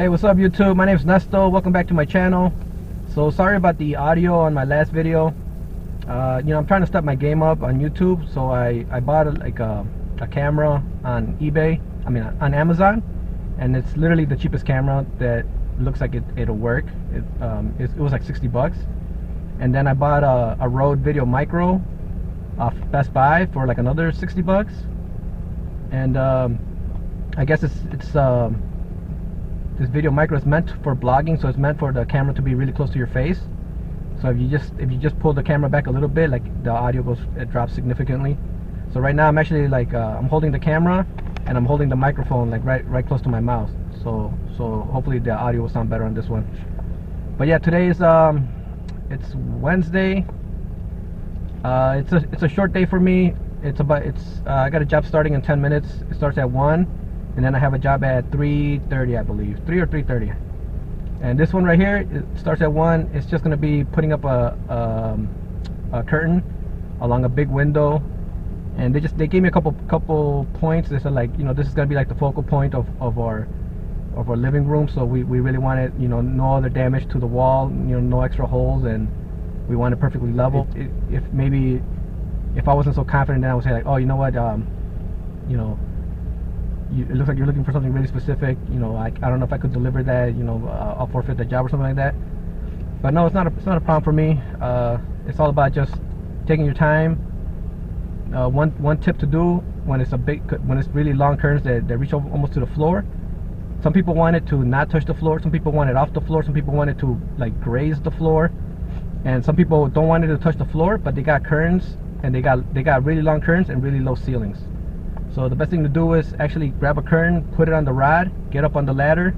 Hey, what's up YouTube? My name is Nesto. Welcome back to my channel. So sorry about the audio on my last video. I'm trying to step my game up on YouTube, so I bought a camera on eBay, on Amazon, and it's literally the cheapest camera that looks like it'll work. It was like 60 bucks. And then I bought a Rode Video Micro off Best Buy for like another 60 bucks. And I guess this Video Micro is meant for blogging, so it's meant for the camera to be really close to your face. So if you just pull the camera back a little bit, like the audio drops significantly. So right now I'm actually like I'm holding the camera and I'm holding the microphone like right close to my mouth. So hopefully the audio will sound better on this one. But yeah, today is it's Wednesday. It's a short day for me. I got a job starting in 10 minutes. It starts at 1. And then I have a job at 3:30, I believe, 3 or 3:30. And this one right here, it starts at 1. It's just gonna be putting up a curtain along a big window. And they gave me a couple points. They said, like, this is gonna be like the focal point of our living room. So we really want it, no other damage to the wall, no extra holes, and we want it perfectly level. If I wasn't so confident, then I would say like, oh, you know what, it looks like you're looking for something really specific. I don't know if I could deliver that. I'll forfeit the job or something like that. But no, it's not a problem for me. It's all about just taking your time. One tip to do when it's really long curtains that reach almost to the floor. Some people want it to not touch the floor. Some people want it off the floor. Some people want it to like graze the floor. And some people don't want it to touch the floor, but they got curtains and they got really long curtains and really low ceilings. So the best thing to do is actually grab a curtain, put it on the rod, get up on the ladder,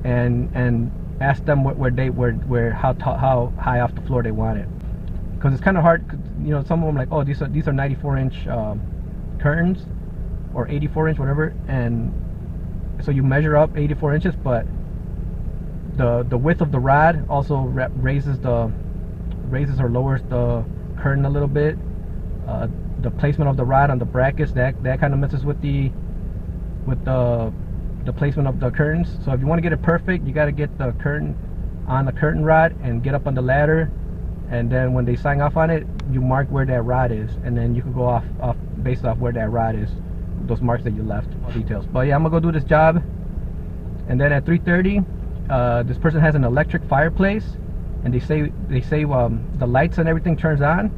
and ask them how high off the floor they want it. Because it's kind of hard. Some of them like, oh, these are 94-inch curtains, or 84-inch, whatever, and so you measure up 84 inches, but the width of the rod also raises or lowers the curtain a little bit. The placement of the rod on the brackets, that kind of messes with the placement of the curtains. So if you want to get it perfect, you got to get the curtain on the curtain rod and get up on the ladder, and then when they sign off on it, you mark where that rod is, and then you can go off based off where that rod is, those marks that you left, all details. But yeah, I'm gonna go do this job, and then at 3:30 this person has an electric fireplace, and they say the lights and everything turns on,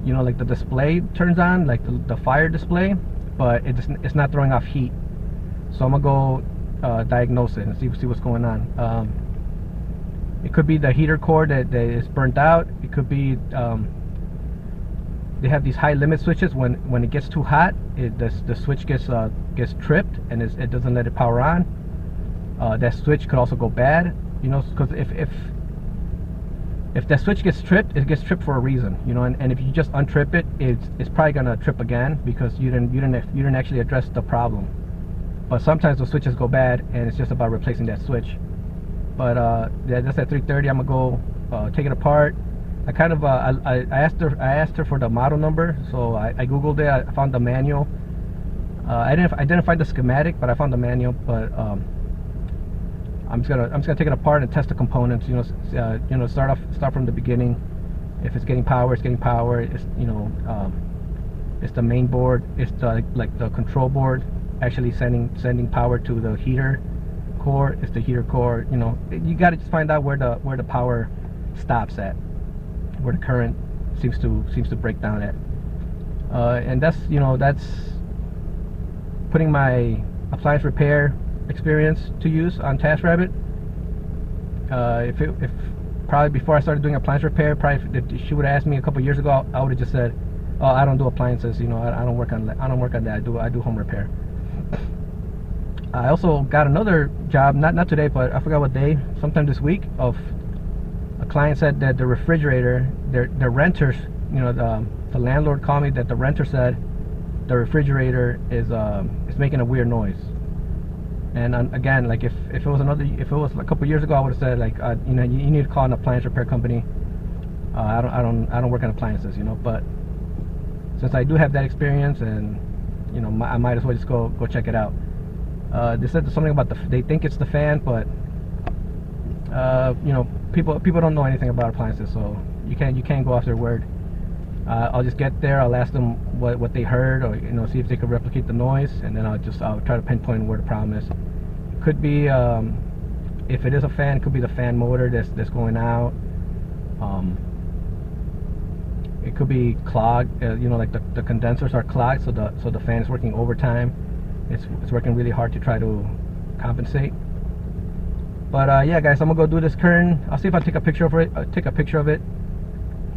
like the display turns on, like the fire display, but it's not throwing off heat. So I'm gonna go diagnose it and see what's going on. It could be the heater cord that is burnt out. It could be they have these high limit switches. When it gets too hot, the switch gets tripped and it doesn't let it power on. That switch could also go bad, because if that switch gets tripped, it gets tripped for a reason, and if you just untrip it, it's probably gonna trip again because you didn't actually address the problem. But sometimes the switches go bad, and it's just about replacing that switch. But yeah, that's at 3:30. I'm gonna go take it apart. I asked her for the model number, so I googled it. I found the manual. I didn't find the schematic, but I found the manual. But I'm just gonna take it apart and test the components. Start from the beginning. If it's getting power, it's getting power. It's it's the main board. It's the control board actually sending power to the heater core. It's the heater core. You got to just find out where the power stops at, where the current seems to break down at. And that's putting my appliance repair experience to use on Taskrabbit. If probably before I started doing appliance repair, if she would have asked me a couple years ago, I would have just said, oh, I don't do appliances, I don't work on that. I do home repair. I also got another job, not today, but I forgot what day, sometime this week, of a client said that the refrigerator, their renters, the landlord called me that the renter said the refrigerator is making a weird noise. And again, like if it was a couple years ago, I would have said like, you need to call an appliance repair company. I don't work on appliances, but since I do have that experience, and I might as well just go check it out. They said something about they think it's the fan, but you know, people don't know anything about appliances, so you can't go off their word. I'll just get there, I'll ask them what they heard, or you know, see if they could replicate the noise, and then I'll try to pinpoint where the problem is. Could be if it is a fan, it could be the fan motor that's going out. It could be clogged, you know, like the condensers are clogged, so the fan is working overtime. It's working really hard to try to compensate. But yeah, guys, I'm gonna go do this curtain. I'll see if I take a picture of it.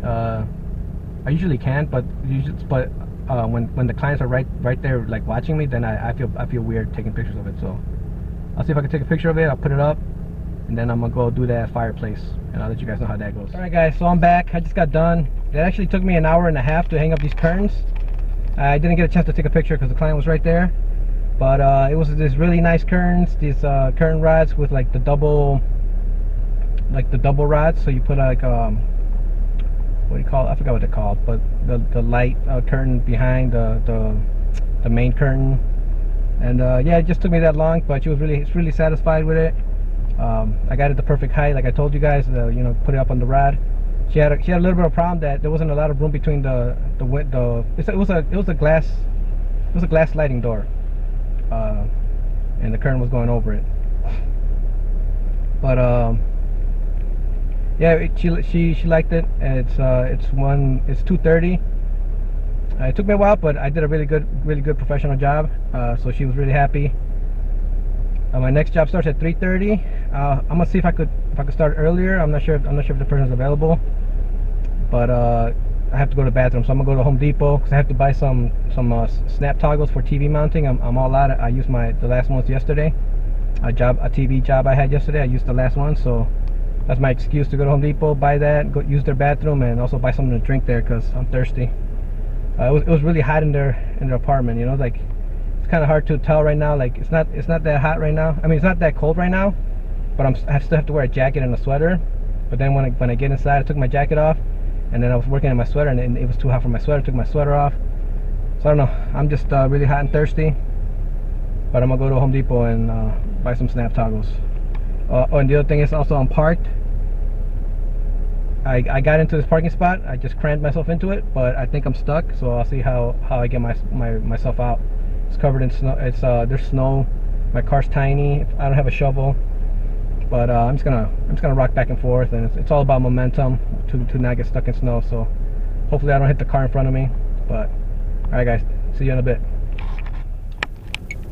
I usually can't, but when the clients are right there, like watching me, then I feel weird taking pictures of it. So I'll see if I can take a picture of it. I'll put it up, and then I'm gonna go do that fireplace, and I'll let you guys know how that goes. All right, guys. So I'm back. I just got done. It actually took me an hour and a half to hang up these curtains. I didn't get a chance to take a picture because the client was right there. But it was these really nice curtains, these curtain rods with like the double rods. So you put like what do you call it? I forgot what they're called, but the light curtain behind the main curtain. And yeah, it just took me that long, but she was really satisfied with it. I got it the perfect height, like I told you guys. You know, put it up on the rod. She had a little bit of problem that there wasn't a lot of room between it was a glass sliding door. And the curtain was going over it, but yeah, she liked it. And it's 2:30. It took me a while, but I did a really good professional job, so she was really happy. My next job starts at 3:30. I'm gonna see if I could start earlier. I'm not sure if the person's available, but I have to go to the bathroom, so I'm gonna go to Home Depot because I have to buy some snap toggles for TV mounting. I'm all out. I used the last ones yesterday. A TV job I had yesterday, I used the last one, so that's my excuse to go to Home Depot, buy that, go use their bathroom, and also buy something to drink there because I'm thirsty. It was really hot in their apartment. You know, like it's kind of hard to tell right now. Like it's not that hot right now. I mean, it's not that cold right now, but I still have to wear a jacket and a sweater. But then when I get inside, I took my jacket off. And then I was working in my sweater, and it was too hot for my sweater. I took my sweater off. So I don't know. I'm just really hot and thirsty. But I'm gonna go to Home Depot and buy some snap toggles. Oh, and the other thing is also I'm parked. I got into this parking spot. I just crammed myself into it, but I think I'm stuck. So I'll see how I get myself out. It's covered in snow. There's snow. My car's tiny. I don't have a shovel. But I'm just gonna rock back and forth, and it's all about momentum to not get stuck in snow. So hopefully I don't hit the car in front of me. But all right, guys, see you in a bit.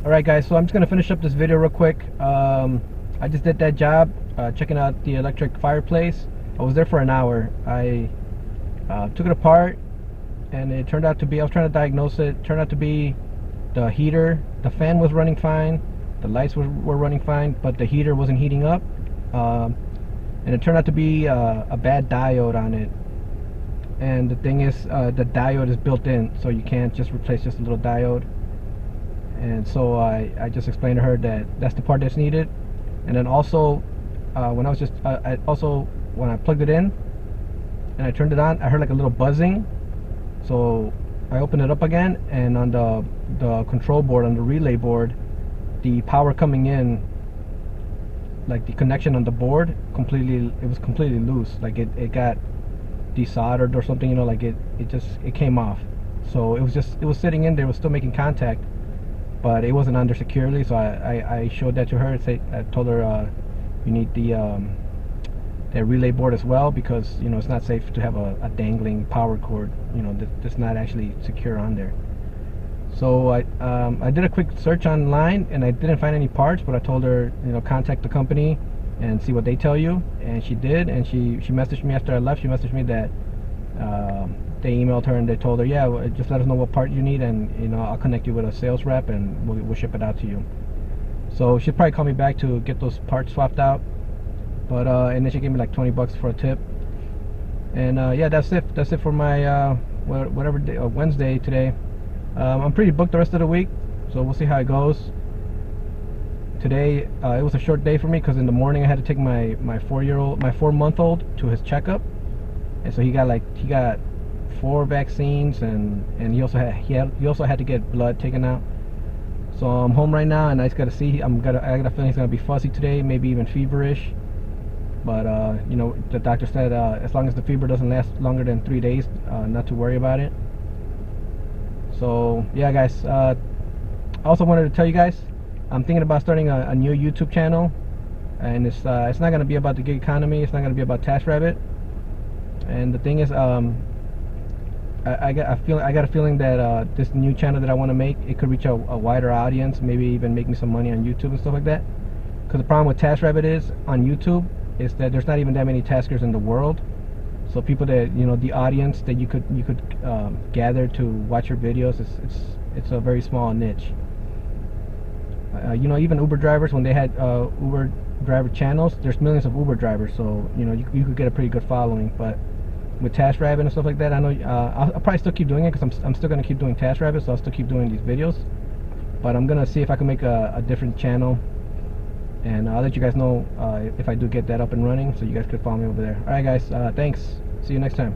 All right, guys, so I'm just gonna finish up this video real quick. I just did that job checking out the electric fireplace. I was there for an hour. I took it apart, and it turned out to be, I was trying to diagnose it. It turned out to be the heater. The fan was running fine. The lights were running fine, but the heater wasn't heating up, and it turned out to be a bad diode on it. And the thing is, the diode is built in, so you can't just replace just a little diode. And so I just explained to her that that's the part that's needed. And then also when when I plugged it in and I turned it on, I heard like a little buzzing. So I opened it up again, and on the control board, on the relay board, the power coming in, like the connection on the board, it was completely loose. Like it got desoldered or something, you know, like it came off. So it was sitting in there, it was still making contact, but it wasn't under securely. So I showed that to her. I told her you need the relay board as well, because you know it's not safe to have a dangling power cord, you know, that's not actually secure on there. So I did a quick search online, and I didn't find any parts, but I told her, you know, contact the company and see what they tell you, and she did. And she messaged me after I left. She messaged me that they emailed her and they told her, yeah, just let us know what part you need, and you know, I'll connect you with a sales rep, and we'll ship it out to you. So she'll probably call me back to get those parts swapped out. But and then she gave me like $20 for a tip. And yeah, that's it for my whatever day, Wednesday today. I'm pretty booked the rest of the week, so we'll see how it goes. Today it was a short day for me because in the morning I had to take my 4-month-old to his checkup, and so he got 4 vaccines, and he also had to get blood taken out. So I'm home right now, and I just gotta see. I got a feeling it's gonna be fuzzy today, maybe even feverish. But you know, the doctor said as long as the fever doesn't last longer than 3 days, not to worry about it. So yeah, guys. I also wanted to tell you guys, I'm thinking about starting a new YouTube channel, and it's not gonna be about the gig economy. It's not gonna be about Taskrabbit. And the thing is, I got a feeling that this new channel that I want to make, it could reach a wider audience, maybe even make me some money on YouTube and stuff like that. Because the problem with Taskrabbit is on YouTube is that there's not even that many taskers in the world. So people that, you know, the audience that you could gather to watch your videos, it's a very small niche. You know, even Uber drivers, when they had Uber driver channels, there's millions of Uber drivers, so you know you could get a pretty good following. But with Taskrabbit and stuff like that, I know I'll probably still keep doing it, because I'm still gonna keep doing Taskrabbit, so I'll still keep doing these videos. But I'm gonna see if I can make a different channel, and I'll let you guys know if I do get that up and running, so you guys could follow me over there. Alright guys, thanks, see you next time.